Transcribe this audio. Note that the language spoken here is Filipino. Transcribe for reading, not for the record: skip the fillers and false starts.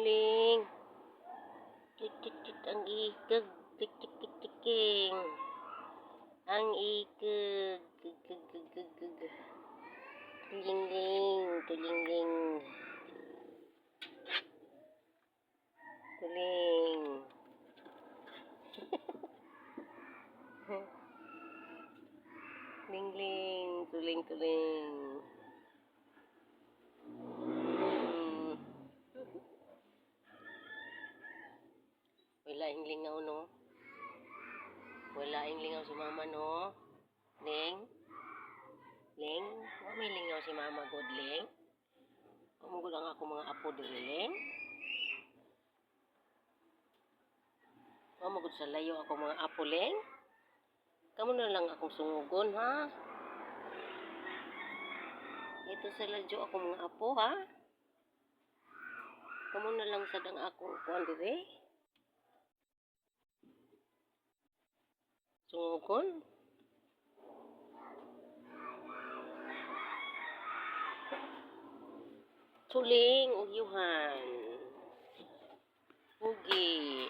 Ling-ling. Tit-tit-tit ang ikag. Tik-tik-tik-tiking. Ang ikag. Gag-gag-gag-gag. Tuling-ling. Tuling-ling. Tuling. Ling-ling. Tuling-tuling. Wala yung lingaw, no? Wala yung lingaw si mama, no? Ling? Ling? May lingaw si mama, God, Ling? Umugod lang ako mga apo diri, Ling? Umugod sa layo ako mga apo, Ling? Kamu na lang akong sungugon, ha? Ito sa ladyo ako mga apo, ha? Kamu na lang sadang akong kuhan diri? Sungugon? Tuling, ugyuhan. Ugi.